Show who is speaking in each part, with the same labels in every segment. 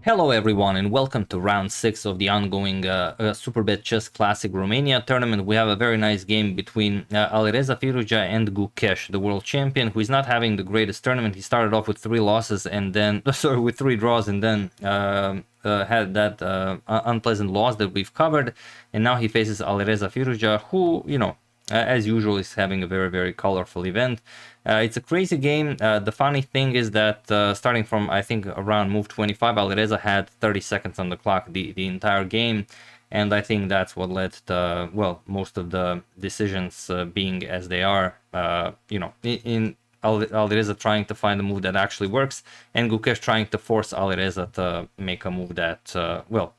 Speaker 1: Hello everyone and welcome to round 6 of the ongoing Superbet Chess Classic Romania tournament. We have a very nice game between Alireza, Firouzja and Gukesh, the world champion, who is not having the greatest tournament. He started off with 3 losses and then, with 3 draws and then had that unpleasant loss that we've covered. And now he faces Alireza Firouzja, who, as usual, is having a very colorful event. It's a crazy game. The funny thing is that starting from, I think, around move 25, Alireza had 30 seconds on the clock the entire game. And I think that's what led to, well, most of the decisions being as they are, in Alireza trying to find a move that actually works, and Gukesh trying to force Alireza to make a move that,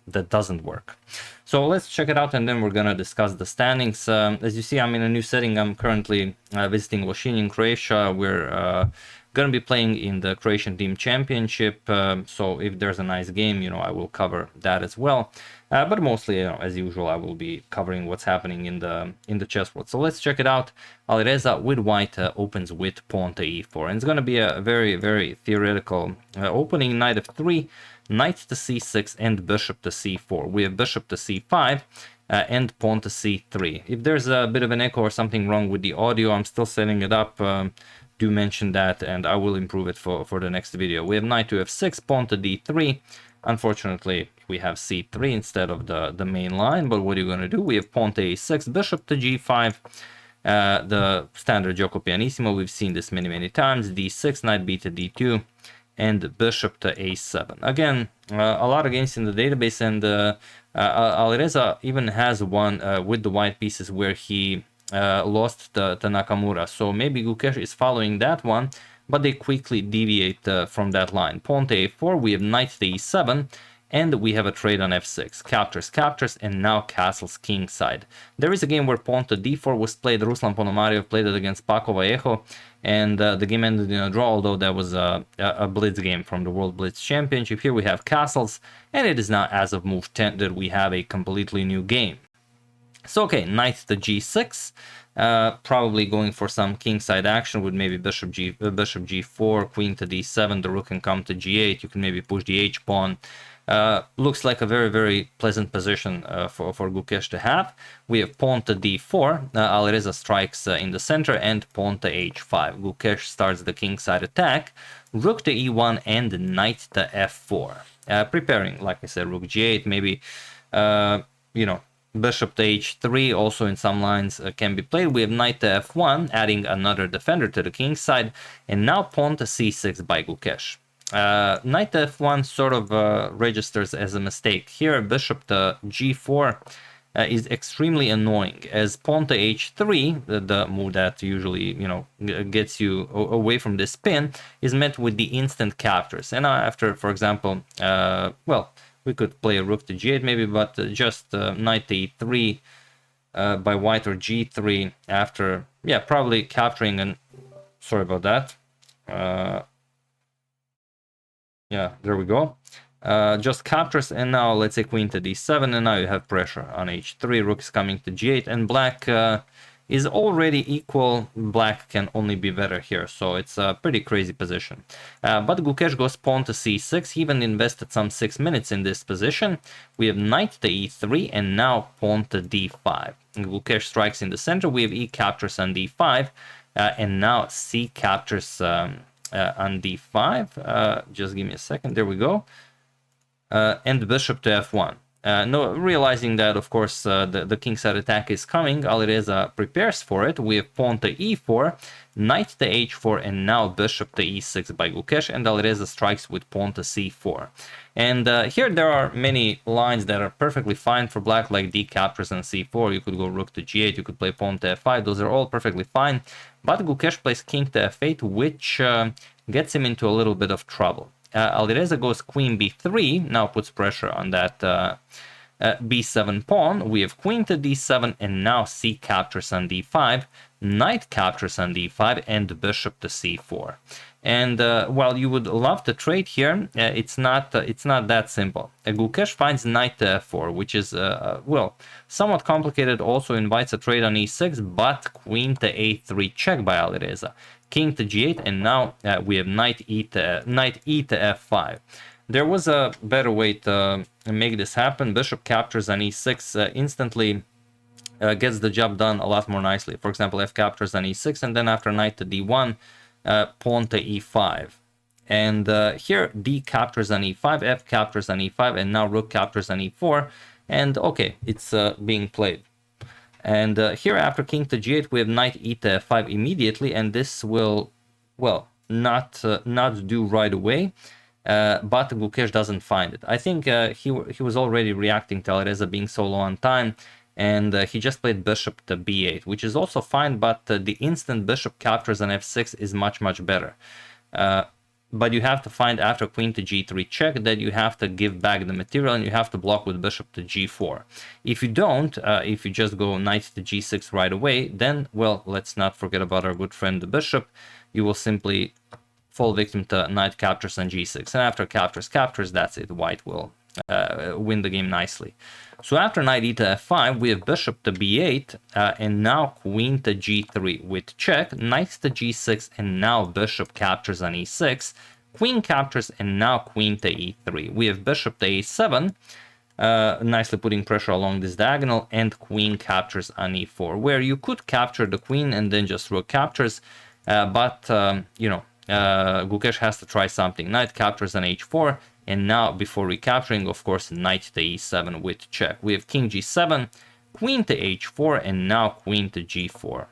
Speaker 1: that doesn't work. So let's check it out, and then we're gonna discuss the standings. As you see, I'm in a new setting. I'm currently visiting Lošinj in Croatia. We're gonna be playing in the Croatian Team Championship. So if there's a nice game, I will cover that as well. But mostly, as usual, I will be covering what's happening in the chess world. So let's check it out. Alireza with white opens with pawn to e4, and it's going to be a very theoretical opening. Knight f3, knight to c6, and bishop to c4. We have bishop to c5. And pawn to c3. If there's a bit of an echo or something wrong with the audio, I'm still setting it up. Do mention that, and I will improve it for the next video. We have knight to f6, pawn to d3. Unfortunately, we have c3 instead of the main line, but what are you going to do? We have pawn to a6, bishop to g5, the standard Giuoco Pianissimo. We've seen this many times. d6, knight b to d2, and bishop to a7. Again, a lot of games in the database, and Alireza even has one with the white pieces where he lost to Nakamura. So maybe Gukesh is following that one, but they quickly deviate from that line. Pawn to a4, we have knight to e7, and we have a trade on f6. Captures, and now castles kingside. There is a game where pawn to d4 was played. Ruslan Ponomariov played it against Paco Vallejo, and the game ended in a draw, although that was a blitz game from the World Blitz Championship. Here we have castles, and it is not as of move 10 that we have a completely new game. So, okay, knight to g6, probably going for some kingside action with maybe bishop g4, queen to d7, the rook can come to g8, you can maybe push the h-pawn. Looks like a very pleasant position for Gukesh to have. We have pawn to d4, Alireza strikes in the center, and pawn to h5. Gukesh starts the kingside attack, rook to e1, and knight to f4. Preparing, like I said, rook g8, maybe, bishop to h3 also in some lines can be played. We have knight to f1, adding another defender to the king's side, and now pawn to c6 by Gukesh. Knight to f1 sort of registers as a mistake. Here, bishop to g4 is extremely annoying, as pawn to h3, the move that usually, gets you away from this pin, is met with the instant captures. And after, for example, we could play a rook to g8 maybe, but just knight to e3 by white, or g3 after, probably capturing, and sorry about that. There we go. Just captures, and now let's say queen to d7, and now you have pressure on h3, rook is coming to g8, and black is already equal. Black can only be better here, so it's a pretty crazy position. But Gukesh goes pawn to c6. He even invested some 6 minutes in this position. We have knight to e3, and now pawn to d5. Gukesh strikes in the center. We have e captures on d5, and now c captures on d5. Just give me a second. There we go. And bishop to f1. Realizing that, of course, the kingside attack is coming, Alireza prepares for it. We have pawn to e4, knight to h4, and now bishop to e6 by Gukesh, and Alireza strikes with pawn to c4. And here there are many lines that are perfectly fine for black, like d captures on c4. You could go rook to g8, you could play pawn to f5. Those are all perfectly fine. But Gukesh plays king to f8, which gets him into a little bit of trouble. Alireza goes queen b3, now puts pressure on that b7 pawn. We have queen to d7, and now c captures on d5, knight captures on d5, and bishop to c4. And while you would love to trade here, it's not that simple. Gukesh finds knight to f4, which is somewhat complicated. Also invites a trade on e6, but queen to a3 check by Alireza. King to g8, and now we have knight e to f5. There was a better way to make this happen. Bishop captures on e6 instantly gets the job done a lot more nicely. For example, f captures on e6, and then after knight to d1, pawn to e5. And here d captures on e5, f captures on e5, and now rook captures on e4. And okay, it's being played. And here after king to g8, we have knight e to f5 immediately, and this will, well, not do right away. But Gukesh doesn't find it. I think he was already reacting to Alireza being so low on time, and he just played bishop to b8, which is also fine, but the instant bishop captures on f6 is much better. But you have to find after queen to g3 check that you have to give back the material, and you have to block with bishop to g4. If you don't, if you just go knight to g6 right away, then, well, let's not forget about our good friend the bishop. You will simply fall victim to knight captures on g6, and after captures, that's it. White will win the game nicely. So after knight e to f5, we have bishop to b8, and now queen to g3 with check, knight to g6, and now bishop captures on e6, queen captures, and now queen to e3. We have bishop to a7, nicely putting pressure along this diagonal, and queen captures on e4, where you could capture the queen and then just rook captures, but you know, Gukesh has to try something. Knight captures on h4, and now before recapturing, of course, knight to e7 with check. We have king g7, queen to h4, and now queen to g4.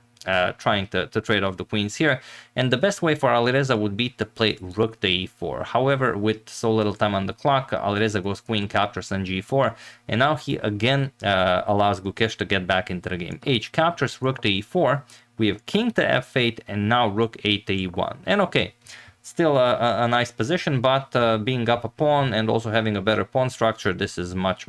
Speaker 1: Trying to trade off the queens here. And the best way for Alireza would be to play rook to e4. However, with so little time on the clock, Alireza goes queen captures on g4, and now he again allows Gukesh to get back into the game. H captures rook to e4. We have king to f8, and now rook 8 to e1. And okay, still a nice position, but being up a pawn and also having a better pawn structure, this is much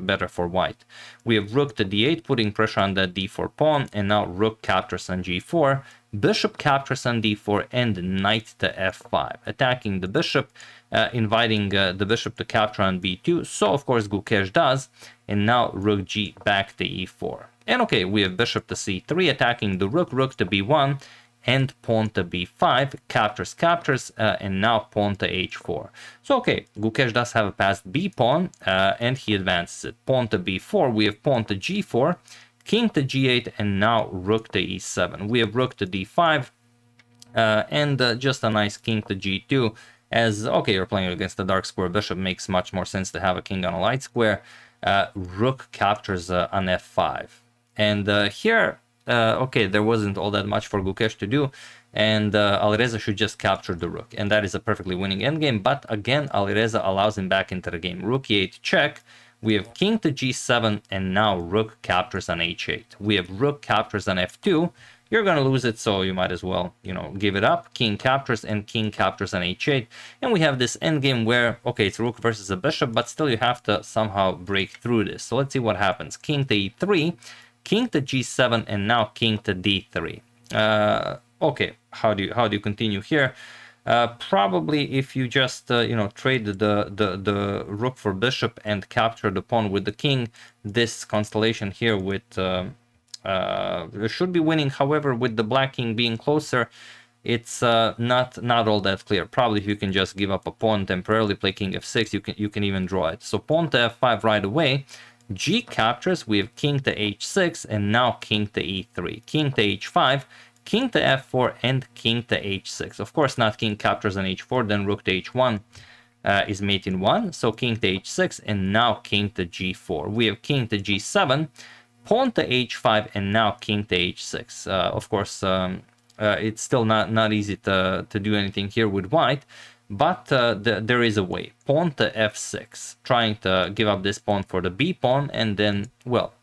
Speaker 1: better for white. We have rook to d8, putting pressure on that d4 pawn, and now rook captures on g4, bishop captures on d4, and knight to f5, attacking the bishop, inviting the bishop to capture on b2. So of course Gukesh does, and now rook g back to e4. And okay, we have bishop to c3, attacking the rook, rook to b1, and pawn to b5, captures, and now pawn to h4. So okay, Gukesh does have a passed b pawn, and he advances it. Pawn to b4, we have pawn to g4, king to g8, and now rook to e7. We have rook to d5, and just a nice king to g2, as, okay, you're playing against the dark square bishop, makes much more sense to have a king on a light square. Rook captures on f5. And here, okay, there wasn't all that much for Gukesh to do, and Alireza should just capture the rook, and that is a perfectly winning endgame. But again, Alireza allows him back into the game. Rook e8 check. We have king to g7, and now rook captures on h8. We have rook captures on f2. You're going to lose it, so you might as well, you know, give it up. King captures, and king captures on h8. And we have this endgame where, okay, it's rook versus a bishop, but still you have to somehow break through this. So let's see what happens. King to e3. King to g7, and now king to d3. Okay, how do you continue here? Probably if you just you know, trade the rook for bishop and capture the pawn with the king, this constellation here with should be winning. However, with the black king being closer, it's not all that clear. Probably if you can just give up a pawn temporarily, play king f6, you can even draw it. So pawn to f5 right away. G captures, we have king to h6, and now king to e3, king to h5, king to f4, and king to h6. Of course, not king captures on h4, then rook to h1 is mate in 1, so king to h6, and now king to g4. We have king to g7, pawn to h5, and now king to h6. Of course, it's still not easy to do anything here with white, but there is a way. Pawn to f6, trying to give up this pawn for the b pawn, and then, well,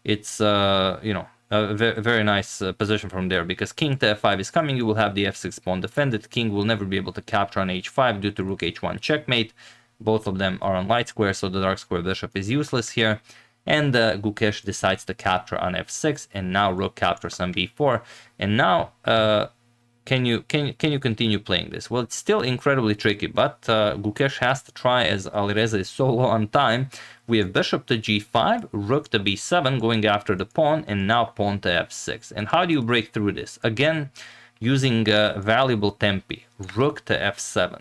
Speaker 1: it's you know, a very nice position from there, because king to f5 is coming. You will have the f6 pawn defended. King will never be able to capture on h5 due to rook h1 checkmate. Both of them are on light square, so the dark square bishop is useless here. And Gukesh decides to capture on f6, and now rook captures on b4. And now can you continue playing this? Well, it's still incredibly tricky, but Gukesh has to try, as Alireza is so low on time. We have bishop to g5, rook to b7, going after the pawn, and now pawn to f6. And how do you break through this? Again, using valuable tempi. Rook to f7.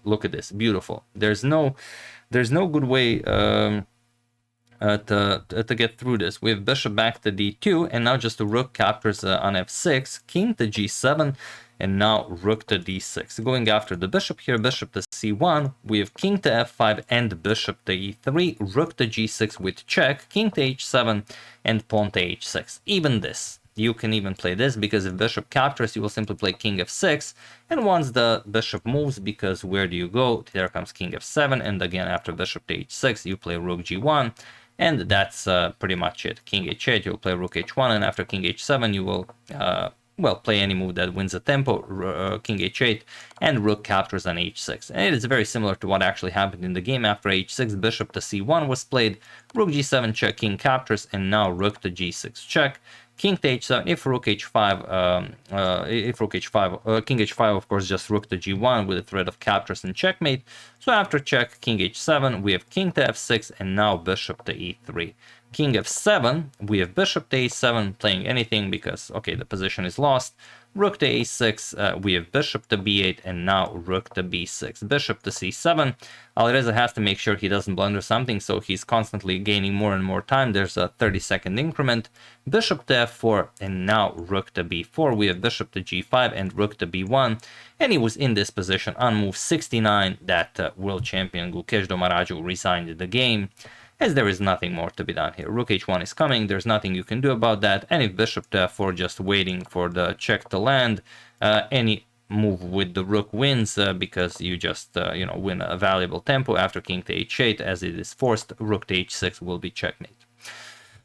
Speaker 1: look at this, beautiful. There's no good way to get through this. We have bishop back to d2, and now just the rook captures on f6, king to g7, and now rook to d6. Going after the bishop here, bishop to c1, we have king to f5 and bishop to e3, rook to g6 with check, king to h7, and pawn to h6. Even this. You can even play this, because if bishop captures, you will simply play king f6, and once the bishop moves, because where do you go? There comes king f7, and again after bishop to h6, you play rook g1, and that's pretty much it. King h8, you'll play rook h1, and after king h7, you will, well, play any move that wins the tempo, king h8, and rook captures on h6. And it is very similar to what actually happened in the game. After h6, bishop to c1 was played, rook g7 check, king captures, and now rook to g6 check. King to h7, if rook h5, king h5, of course, just rook to g1 with a threat of captures and checkmate. So after check, king h7, we have king to f6, and now bishop to e3. King f7, we have bishop to a7, playing anything because, okay, the position is lost. Rook to a6, we have bishop to b8, and now rook to b6. Bishop to c7, Alireza has to make sure he doesn't blunder something, so he's constantly gaining more and more time. There's a 30-second increment. Bishop to f4, and now rook to b4. We have bishop to g5 and rook to b1, and he was in this position on move 69 that world champion Gukesh Domaraju resigned the game, as there is nothing more to be done here. Rook h1 is coming, there's nothing you can do about that, and if bishop to f4, just waiting for the check to land, any move with the rook wins, because you just, win a valuable tempo. After king to h8, as it is forced, rook to h6 will be checkmate.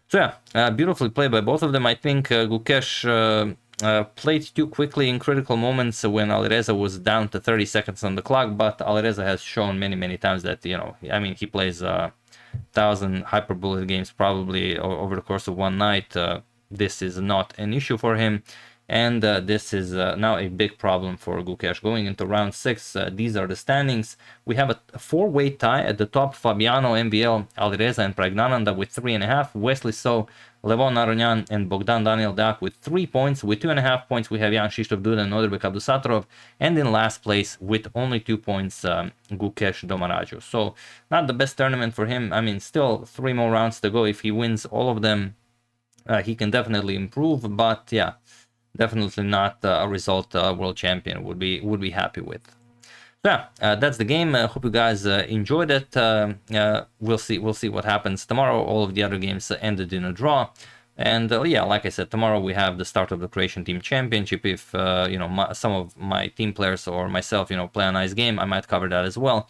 Speaker 1: So yeah, beautifully played by both of them. I think Gukesh played too quickly in critical moments when Alireza was down to 30 seconds on the clock, but Alireza has shown many times that, he plays 1,000 hyperbullet games probably over the course of one night. This is not an issue for him, and this is now a big problem for Gukesh. Going into round 6, these are the standings. We have a four-way tie at the top: Fabiano, MVL, Alireza, and Pragnananda with 3.5, Wesley So, Levon Aronyan, and Bogdan Daniel Dak with 3 points. With 2.5 points, we have Jan Krzysztof Duda and Nodirbek Abdusatorov, and in last place with only 2 points, Gukesh Domaraju. So not the best tournament for him. I mean, still 3 more rounds to go. If he wins all of them, he can definitely improve, but yeah, definitely not a result world champion would be happy with. So yeah, that's the game. Hope you guys enjoyed it. We'll see what happens tomorrow. All of the other games ended in a draw, and yeah, like I said, tomorrow we have the start of the Croatian Team Championship. If some of my team players or myself play a nice game, I might cover that as well.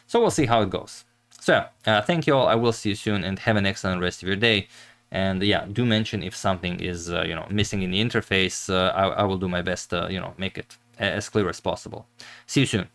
Speaker 1: So we'll see how it goes. So thank you all. I will see you soon, and have an excellent rest of your day. And yeah, do mention if something is missing in the interface. I will do my best to make it as clear as possible. See you soon.